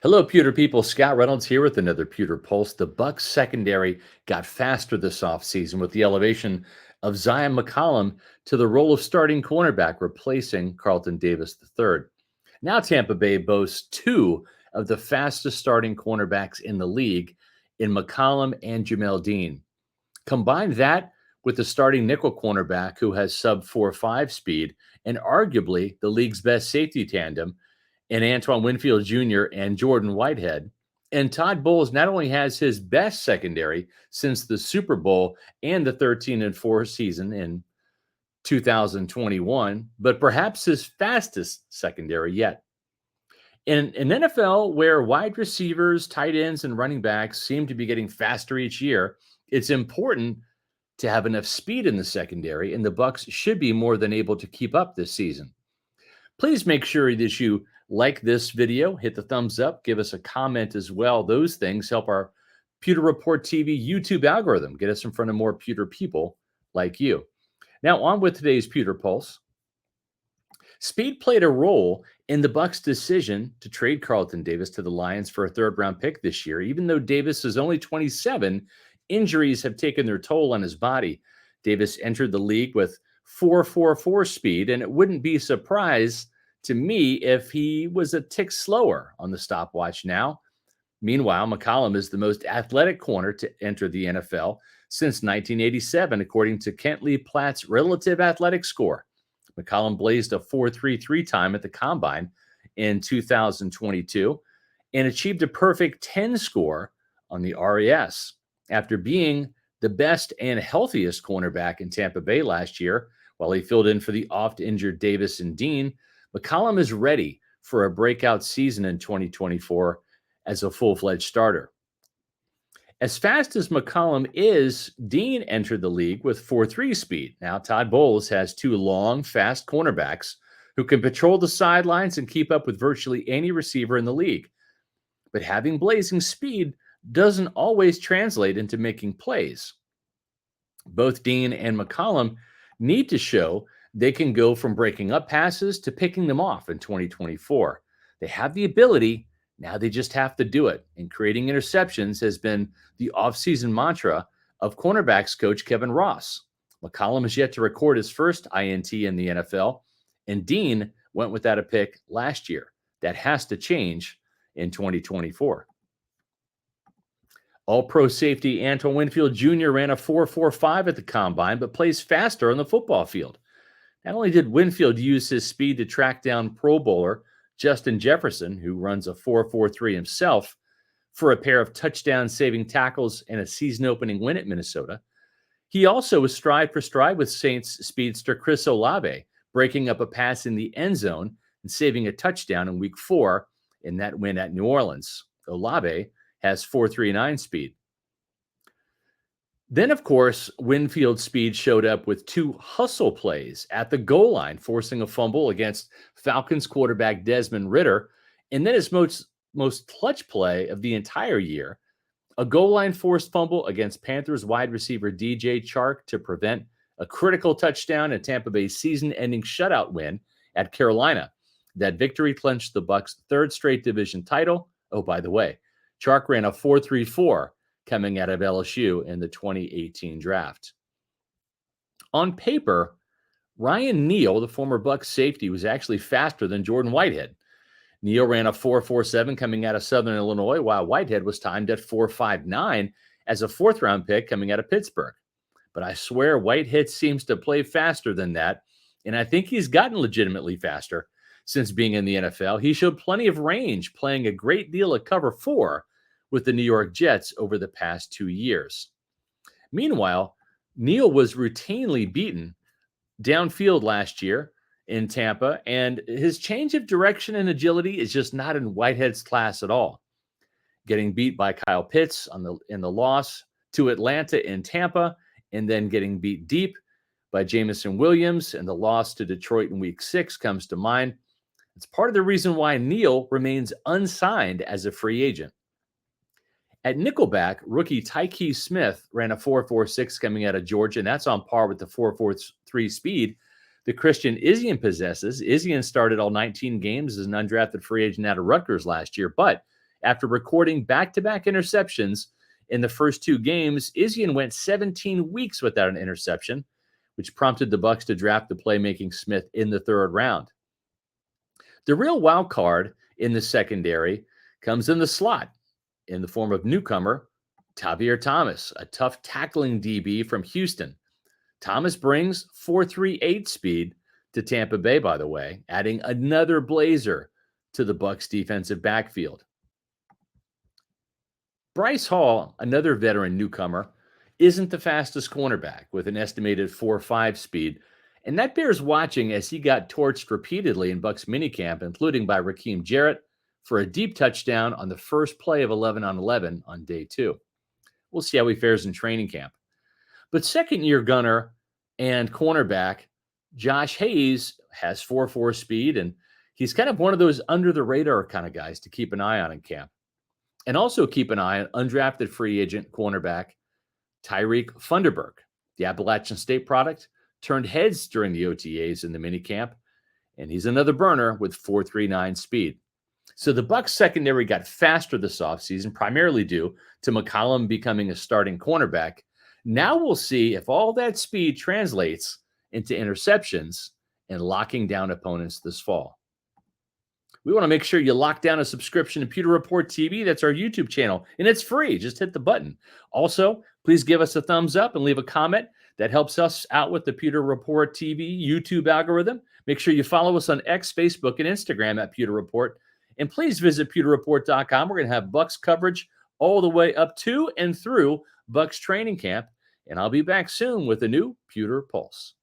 Hello, Pewter people. Scott Reynolds here with another Pewter Pulse. The Bucs secondary got faster this offseason with the elevation of Zyon McCollum to the role of starting cornerback, replacing Carlton Davis III. Now, Tampa Bay boasts two of the fastest starting cornerbacks in the league in McCollum and Jamel Dean. Combine that with the starting nickel cornerback who has sub 4.5 speed and arguably the league's best safety tandem in Antoine Winfield Jr. and Jordan Whitehead. And Todd Bowles not only has his best secondary since the Super Bowl and the 13-4 season in 2021, but perhaps his fastest secondary yet. In an NFL where wide receivers, tight ends, and running backs seem to be getting faster each year, it's important to have enough speed in the secondary, and the Bucs should be more than able to keep up this season. Please make sure that you like this video, hit the thumbs up, give us a comment as well. Those things help our Pewter Report TV YouTube algorithm get us in front of more Pewter people like you. Now, on with today's Pewter Pulse. Speed played a role in the Bucs' decision to trade Carlton Davis to the Lions for a third-round pick this year. Even though Davis is only 27, injuries have taken their toll on his body. Davis entered the league with 4.44 speed, and it wouldn't be a surprise to me if he was a tick slower on the stopwatch now. Meanwhile, McCollum is the most athletic corner to enter the NFL since 1987, according to Kent Lee Platt's relative athletic score. McCollum blazed a 4.33 time at the Combine in 2022 and achieved a perfect 10 score on the RAS. After being the best and healthiest cornerback in Tampa Bay last year, while he filled in for the oft-injured Davis and Dean, McCollum is ready for a breakout season in 2024 as a full-fledged starter. As fast as McCollum is, Dean entered the league with 4.3 speed. Now, Todd Bowles has two long, fast cornerbacks who can patrol the sidelines and keep up with virtually any receiver in the league. But having blazing speed doesn't always translate into making plays. Both Dean and McCollum need to show they can go from breaking up passes to picking them off in 2024. They have the ability. Now they just have to do it. And creating interceptions has been the offseason mantra of cornerbacks coach Kevin Ross. McCollum has yet to record his first INT in the NFL, and Dean went without a pick last year. That has to change in 2024. All-pro safety Antoine Winfield Jr. ran a 4.45 at the Combine, but plays faster on the football field. Not only did Winfield use his speed to track down Pro Bowler Justin Jefferson, who runs a 4.43 himself, for a pair of touchdown-saving tackles and a season-opening win at Minnesota, he also was stride for stride with Saints speedster Chris Olave, breaking up a pass in the end zone and saving a touchdown in Week 4 in that win at New Orleans. Olave has 4.39 speed. Then, of course, Winfield's speed showed up with two hustle plays at the goal line, forcing a fumble against Falcons quarterback Desmond Ridder. And then his most clutch play of the entire year, a goal line forced fumble against Panthers wide receiver DJ Chark to prevent a critical touchdown at Tampa Bay's season-ending shutout win at Carolina. That victory clinched the Bucs' third straight division title. Oh, by the way, Chark ran a 4.34 coming out of LSU in the 2018 draft. On paper, Ryan Neal, the former Bucs safety, was actually faster than Jordan Whitehead. Neal ran a 4.47 coming out of Southern Illinois, while Whitehead was timed at 4.59 as a fourth-round pick coming out of Pittsburgh. But I swear Whitehead seems to play faster than that, and I think he's gotten legitimately faster since being in the NFL. He showed plenty of range, playing a great deal of cover 4 with the New York Jets over the past 2 years. Meanwhile, Neal was routinely beaten downfield last year in Tampa, and his change of direction and agility is just not in Whitehead's class at all. Getting beat by Kyle Pitts in the loss to Atlanta in Tampa, and then getting beat deep by Jameson Williams and the loss to Detroit in Week 6 comes to mind. It's part of the reason why Neal remains unsigned as a free agent. At nickelback, rookie Tyke Smith ran a 4.46 coming out of Georgia, and that's on par with the 4.43 speed that Christian Izien possesses. Izien started all 19 games as an undrafted free agent out of Rutgers last year, but After recording back-to-back interceptions in the first 2 games, Zyon went 17 weeks without an interception, which prompted the Bucs to draft the playmaking Smith in the 3rd round. The real wild card in the secondary comes in the slot in the form of newcomer Tavierre Thomas, a tough tackling DB from Houston. Thomas brings 4.38 speed to Tampa Bay, by the way, adding another blazer to the Bucs defensive backfield. Bryce Hall, another veteran newcomer, isn't the fastest cornerback with an estimated 4.5 speed, and that bears watching as he got torched repeatedly in Bucs minicamp, including by Raheem Jarrett for a deep touchdown on the first play of 11-on-11 on day 2. We'll see how he fares in training camp. But second-year gunner and cornerback Josh Hayes has 4.4 speed, and he's kind of one of those under-the-radar kind of guys to keep an eye on in camp. And also keep an eye on undrafted free agent cornerback Tyreek Funderburk. The Appalachian State product turned heads during the OTAs in the minicamp, and he's another burner with 4.39 speed. So the Bucs secondary got faster this offseason, primarily due to McCollum becoming a starting cornerback. Now we'll see if all that speed translates into interceptions and locking down opponents this fall. We want to make sure you lock down a subscription to Pewter Report TV. That's our YouTube channel, and it's free. Just hit the button. Also, please give us a thumbs up and leave a comment. That helps us out with the Pewter Report TV YouTube algorithm. Make sure you follow us on X, Facebook, and Instagram at Pewter Report. And please visit pewterreport.com. We're going to have Bucs coverage all the way up to and through Bucs training camp. And I'll be back soon with a new Pewter Pulse.